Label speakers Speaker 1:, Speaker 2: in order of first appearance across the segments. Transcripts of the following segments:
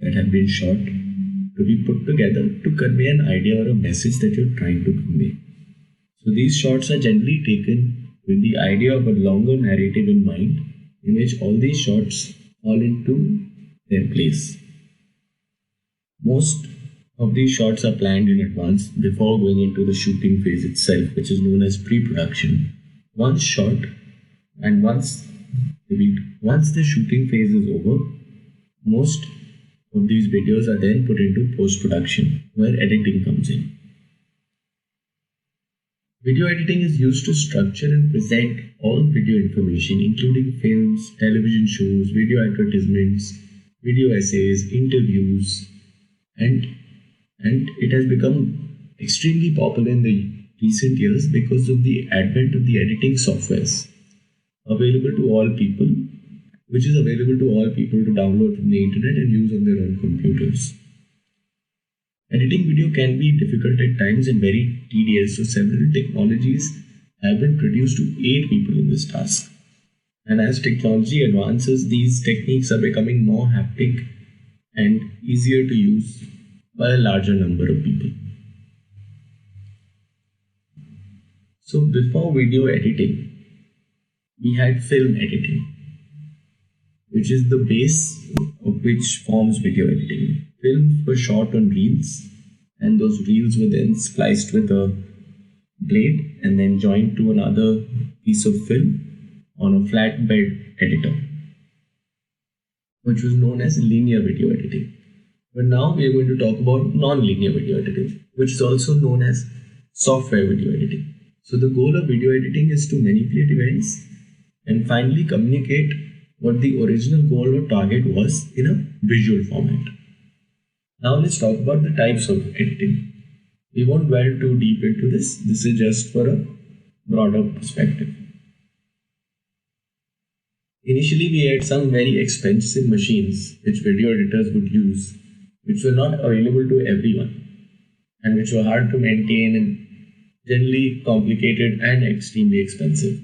Speaker 1: that have been shot to be put together to convey an idea or a message that you're trying to convey. So these shots are generally taken with the idea of a longer narrative in mind, in which all these shots fall into their place. Most of these shots are planned in advance before going into the shooting phase itself, which is known as pre-production. Once shot and once the shooting phase is over, most of these videos are then put into post-production, where editing comes in. Video editing is used to structure and present all video information, including films, television shows, video advertisements, video essays, interviews, and it has become extremely popular in the recent years because of the advent of the editing softwares available to all people, which is available to all people to download from the internet and use on their own computers. Editing video can be difficult at times and very tedious, so several technologies have been produced to aid people in this task. And as technology advances, these techniques are becoming more haptic and easier to use by a larger number of people. So before video editing, we had film editing, which is the base of which forms video editing. Films were shot on reels, and those reels were then spliced with a blade and then joined to another piece of film on a flatbed editor, which was known as linear video editing. But now we are going to talk about non-linear video editing, which is also known as software video editing. So the goal of video editing is to manipulate events and finally communicate what the original goal or target was in a visual format. Now let's talk about the types of editing. We won't delve too deep into this. This is just for a broader perspective. Initially, we had some very expensive machines which video editors would use, which were not available to everyone and which were hard to maintain and generally complicated and extremely expensive.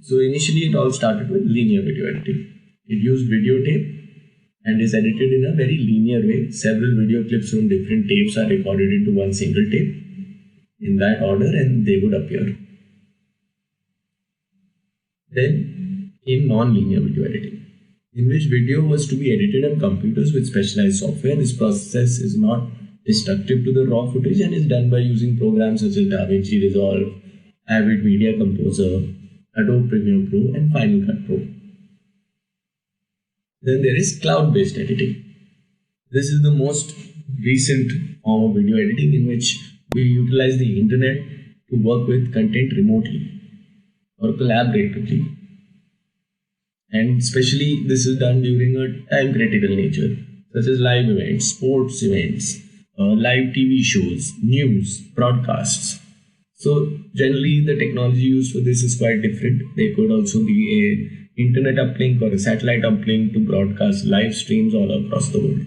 Speaker 1: So initially it all started with linear video editing. It used videotape and is edited in a very linear way. Several video clips from different tapes are recorded into one single tape in that order and they would appear. Then came non-linear video editing, in which video was to be edited on computers with specialized software. This process is not destructive to the raw footage and is done by using programs such as DaVinci Resolve, Avid Media Composer, Adobe Premiere Pro, and Final Cut Pro. Then there is cloud-based editing. This is the most recent form of video editing in which we utilize the internet to work with content remotely or collaboratively. And especially this is done during a time-critical nature, such as live events, sports events, live TV shows, news, broadcasts. So generally the technology used for this is quite different. There could also be an internet uplink or a satellite uplink to broadcast live streams all across the world.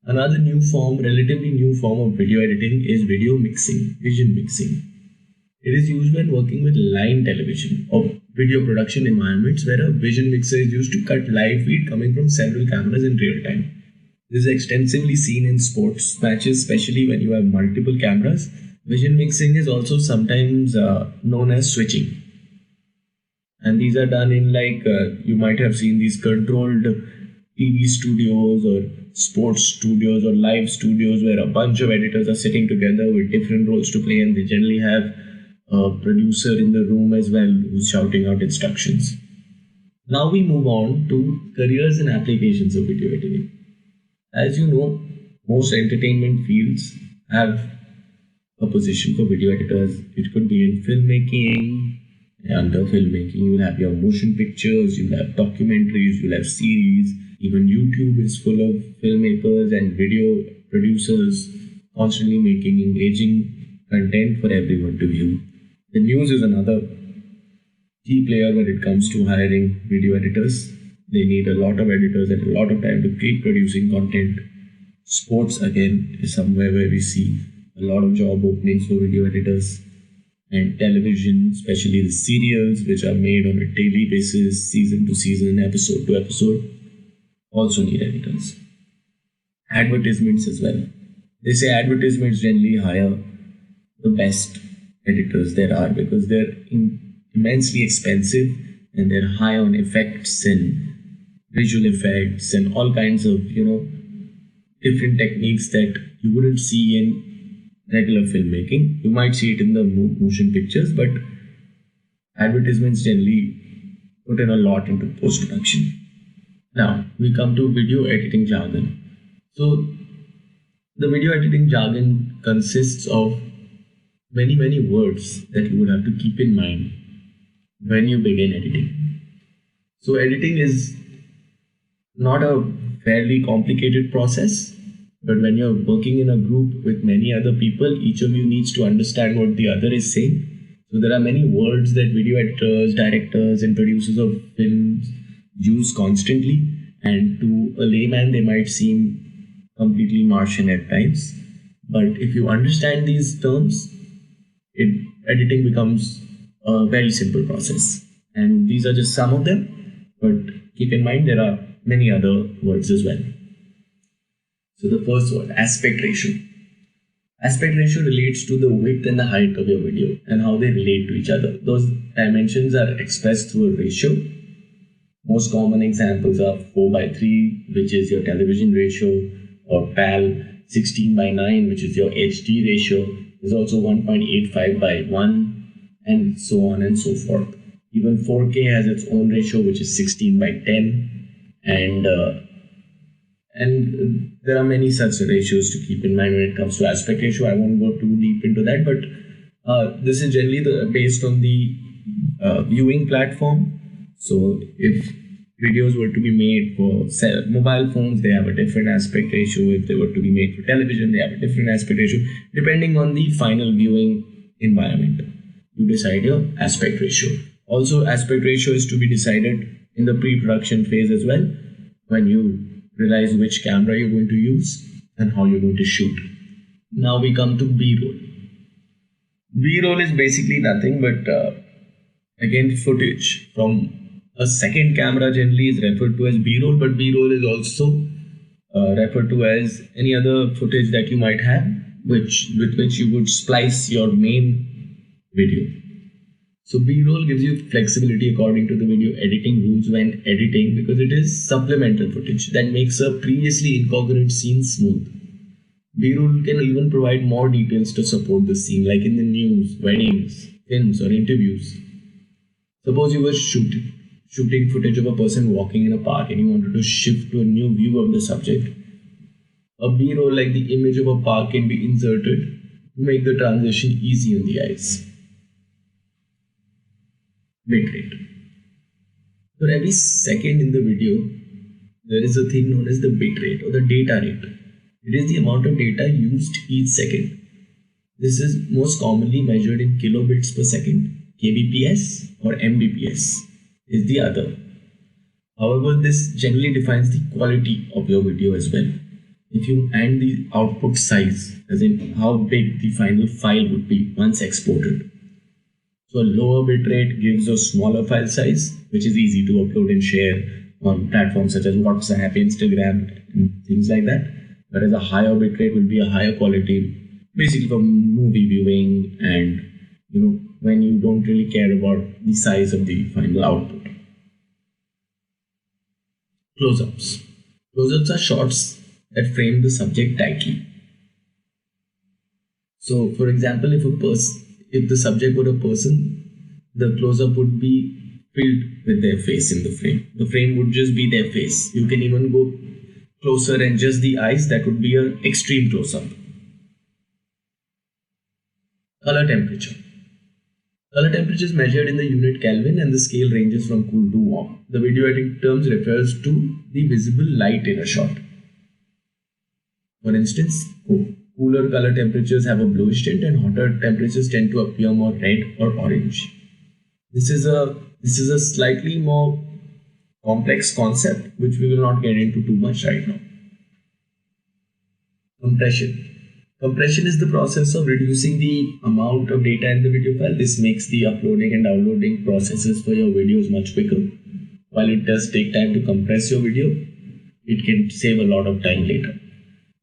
Speaker 1: Another relatively new form of video editing is video mixing, vision mixing. It is used when working with line television or video production environments where a vision mixer is used to cut live feed coming from several cameras in real time. This is extensively seen in sports matches, especially when you have multiple cameras. Vision mixing is also sometimes known as switching. And these are done in you might have seen these controlled TV studios or sports studios or live studios where a bunch of editors are sitting together with different roles to play, and they generally have a producer in the room as well who's shouting out instructions. Now we move on to careers and applications of video editing. As you know, most entertainment fields have a position for video editors. It could be in filmmaking. Under filmmaking, you will have your motion pictures, you will have documentaries, you will have series. Even YouTube is full of filmmakers and video producers constantly making engaging content for everyone to view. The news is another key player when it comes to hiring video editors. They need a lot of editors and a lot of time to keep producing content. Sports again is somewhere where we see a lot of job openings for video editors. and television, especially the serials which are made on a daily basis, season to season, episode to episode, also need editors. Advertisements as well. They say advertisements generally hire the best editors there are because they're immensely expensive and they're high on effects and visual effects and all kinds of, different techniques that you wouldn't see in regular filmmaking. You might see it in the motion pictures, but advertisements generally put in a lot into post-production. Now, we come to video editing jargon. So, the video editing jargon consists of many words that you would have to keep in mind when you begin editing. So, editing is not a fairly complicated process, but when you're working in a group with many other people, each of you needs to understand what the other is saying. So there are many words that video editors, directors, and producers of films use constantly, and to a layman they might seem completely Martian at times. But if you understand these terms, editing becomes a very simple process. And these are just some of them, but keep in mind there are many other words as well. So the first word, aspect ratio. Aspect ratio relates to the width and the height of your video and how they relate to each other. Those dimensions are expressed through a ratio. Most common examples are 4:3, which is your television ratio, or PAL, 16:9, which is your HD ratio. There's also 1.85:1, and so on and so forth. Even 4K has its own ratio, which is 16:10. And there are many such ratios to keep in mind when it comes to aspect ratio. I won't go too deep into that, but this is generally based on the viewing platform. So if videos were to be made for mobile phones, they have a different aspect ratio. If they were to be made for television, they have a different aspect ratio. Depending on the final viewing environment, you decide your aspect ratio. Also, aspect ratio is to be decided in the pre-production phase as well, when you realize which camera you're going to use and how you're going to shoot. Now we come to B-roll. B-roll is basically nothing but again footage from a second camera generally is referred to as B-roll, but B-roll is also referred to as any other footage that you might have with which you would splice your main video. So B-roll gives you flexibility according to the video editing rules when editing, because it is supplemental footage that makes a previously incoherent scene smooth. B-roll can even provide more details to support the scene, like in the news, weddings, films, or interviews. Suppose you were shooting footage of a person walking in a park and you wanted to shift to a new view of the subject. A B-roll like the image of a park can be inserted to make the transition easy on the eyes. Bitrate. For every second in the video, there is a thing known as the bitrate or the data rate. It is the amount of data used each second. This is most commonly measured in kilobits per second. kbps or mbps is the other. However, this generally defines the quality of your video as well. If you add the output size, as in how big the final file would be once exported. So a lower bitrate gives a smaller file size, which is easy to upload and share on platforms such as WhatsApp, Instagram, and things like that. Whereas a higher bitrate will be a higher quality, basically for movie viewing and when you don't really care about the size of the final output. Close-ups. Close-ups are shots that frame the subject tightly. So, for example, if the subject were a person, the close-up would be filled with their face in the frame. The frame would just be their face. You can even go closer and just the eyes. That would be an extreme close-up. Color temperature. Color temperature is measured in the unit Kelvin and the scale ranges from cool to warm. The video editing terms refers to the visible light in a shot. For instance, cooler color temperatures have a bluish tint and hotter temperatures tend to appear more red or orange. This is a slightly more complex concept which we will not get into too much right now. Compression. Compression is the process of reducing the amount of data in the video file. This makes the uploading and downloading processes for your videos much quicker. While it does take time to compress your video, it can save a lot of time later.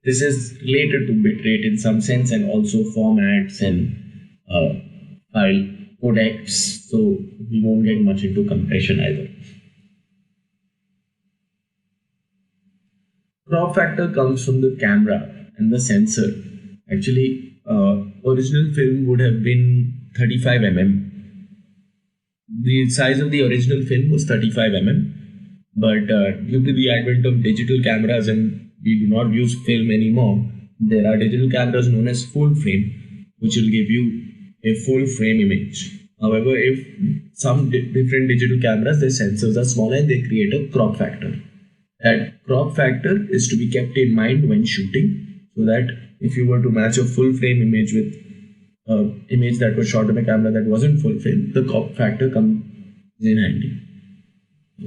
Speaker 1: This is related to bitrate in some sense, and also formats and file codecs, so we won't get much into compression either. Crop factor comes from the camera and the sensor. Actually, original film would have been 35 mm. The size of the original film was 35 mm, but due to the advent of digital cameras, and we do not use film anymore, there are digital cameras known as full frame, which will give you a full frame image. However, if some different digital cameras, their sensors are smaller and they create a crop factor. That crop factor is to be kept in mind when shooting, so that if you were to match a full frame image with an image that was shot on a camera that wasn't full frame, the crop factor comes in handy.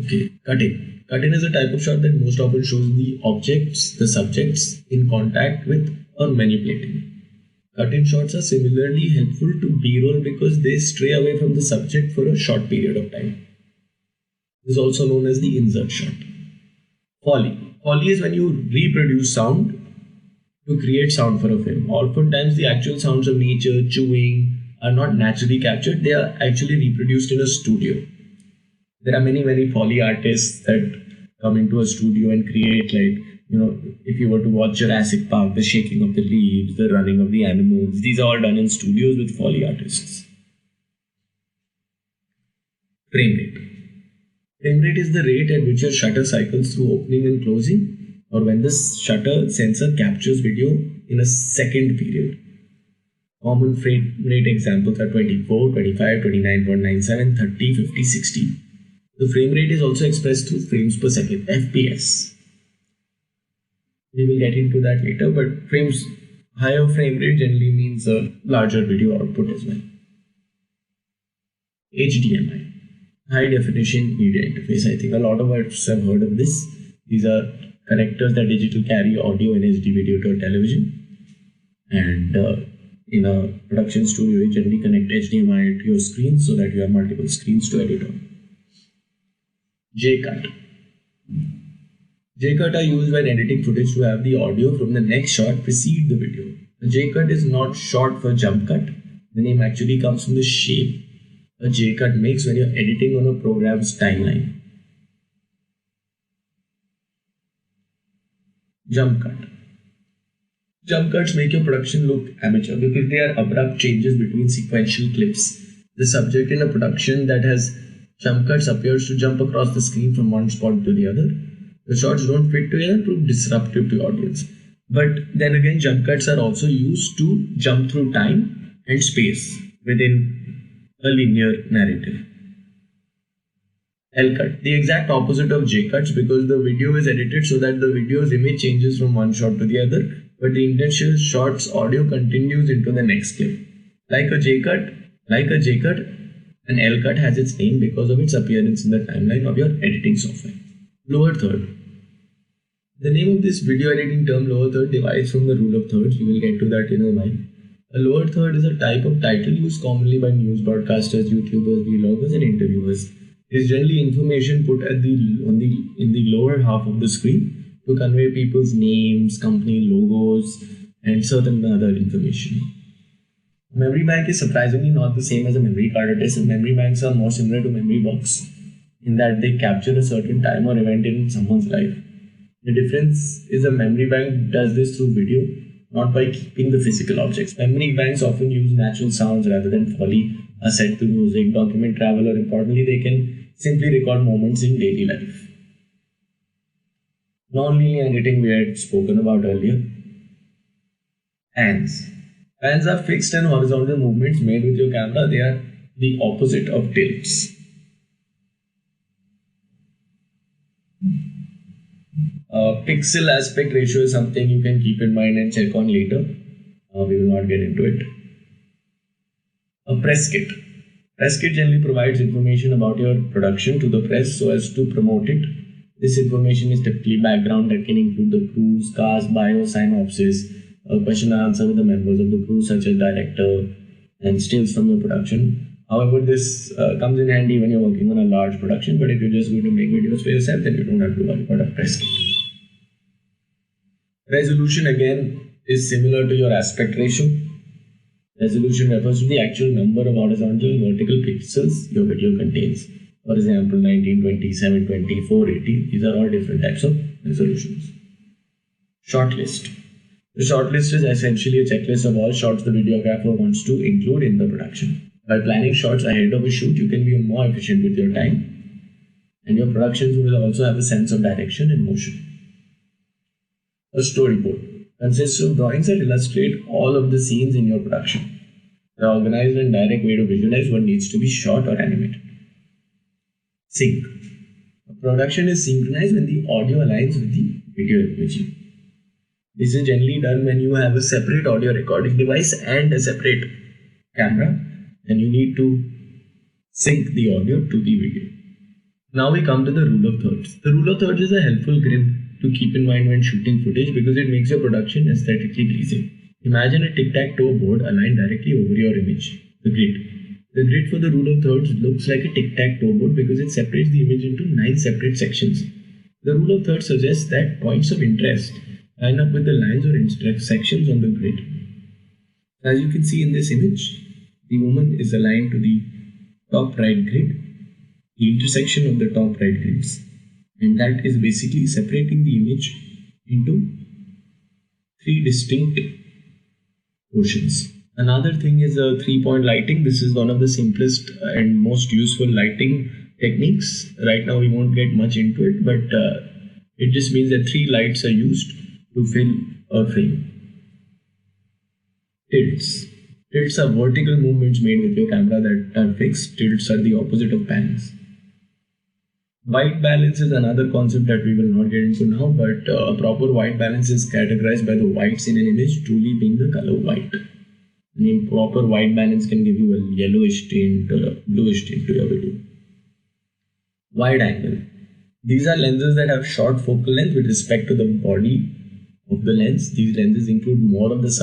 Speaker 1: Okay, cutting. Cutting is a type of shot that most often shows the objects, the subjects, in contact with or manipulating. Cut-in shots are similarly helpful to B-roll because they stray away from the subject for a short period of time. This is also known as the insert shot. Foley. Foley is when you reproduce sound to create sound for a film. Oftentimes the actual sounds of nature, chewing, are not naturally captured. They are actually reproduced in a studio. There are many Foley artists that come into a studio and create, like, if you were to watch Jurassic Park, the shaking of the leaves, the running of the animals, these are all done in studios with Foley artists. Frame rate. Frame rate is the rate at which your shutter cycles through opening and closing, or when the shutter sensor captures video in a second period. Common frame rate examples are 24, 25, 29.97, 30, 50, 60. The frame rate is also expressed through frames per second, FPS. We will get into that later, but higher frame rate generally means a larger video output as well. HDMI, High Definition Media Interface. I think a lot of us have heard of this. These are connectors that digitally carry audio and HD video to a television. And in a production studio, you generally connect HDMI to your screen so that you have multiple screens to edit on. J-cut. J-cut are used when editing footage to have the audio from the next shot precede the video. A J-cut is not short for jump cut. The name actually comes from the shape a J-cut makes when you're editing on a program's timeline. Jump cut. Jump cuts make your production look amateur because they are abrupt changes between sequential clips. The subject in a production that has jump cuts appears to jump across the screen from one spot to the other. The shots don't fit together to prove disruptive to the audience. But then again, jump cuts are also used to jump through time and space within a linear narrative. L-cut, the exact opposite of J-cuts, because the video is edited so that the video's image changes from one shot to the other, but the intentional shot's audio continues into the next clip. Like a J-cut, an L-cut has its name because of its appearance in the timeline of your editing software. Lower third. The name of this video editing term, lower third, derives from the rule of thirds. We will get to that in a while. A lower third is a type of title used commonly by news broadcasters, YouTubers, vloggers, and interviewers. It is generally information put in the lower half of the screen to convey people's names, company logos, and certain other information. Memory bank is surprisingly not the same as a memory card. It is memory banks are more similar to memory box in that they capture a certain time or event in someone's life. The difference is a memory bank does this through video, not by keeping the physical objects. Memory banks often use natural sounds rather than Foley, are set to music, document travel, or importantly, they can simply record moments in daily life. Non-linear editing we had spoken about earlier. Pans. Pans are fixed and horizontal movements made with your camera. They are the opposite of tilts. Pixel aspect ratio is something you can keep in mind and check on later. We will not get into it. A press kit. Press kit generally provides information about your production to the press so as to promote it. This information is typically background that can include the crews, cast, bio, synopsis, question and answer with the members of the crew, such as director and stills from your production. However, this comes in handy when you're working on a large production, but if you're just going to make videos for yourself, then you don't have to worry about a press kit. Resolution again is similar to your aspect ratio. Resolution refers to the actual number of horizontal and vertical pixels your video contains. For example, 1920, 720, 480, these are all different types of resolutions. Shortlist. The shortlist is essentially a checklist of all shots the videographer wants to include in the production. By planning shots ahead of a shoot, you can be more efficient with your time, and your productions will also have a sense of direction and motion. A storyboard consists of drawings that illustrate all of the scenes in your production. The organized and direct way to visualize what needs to be shot or animated. Sync. A production is synchronized when the audio aligns with the video imaging. This is generally done when you have a separate audio recording device and a separate camera, and you need to sync the audio to the video. Now we come to the rule of thirds. The rule of thirds is a helpful grip to keep in mind when shooting footage because it makes your production aesthetically pleasing. Imagine a tic-tac-toe board aligned directly over your image, the grid. The grid for the rule of thirds looks like a tic-tac-toe board because it separates the image into 9 separate sections. The rule of thirds suggests that points of interest line up with the lines or intersections on the grid. As you can see in this image, the woman is aligned to the top right grid, the intersection of the top right grids, and that is basically separating the image into 3 distinct portions. Another thing is a 3-point lighting. This is one of the simplest and most useful lighting techniques. Right now we won't get much into it, but it just means that 3 lights are used to fill a frame. Tilts. Tilts are vertical movements made with your camera that are fixed. Tilts are the opposite of pans. White balance is another concept that we will not get into now, but a proper white balance is categorized by the whites in an image truly being the color white. An improper white balance can give you a yellowish tint or a bluish tint to your video. Wide angle. These are lenses that have short focal length with respect to the body of the lens. These lenses include more of the subject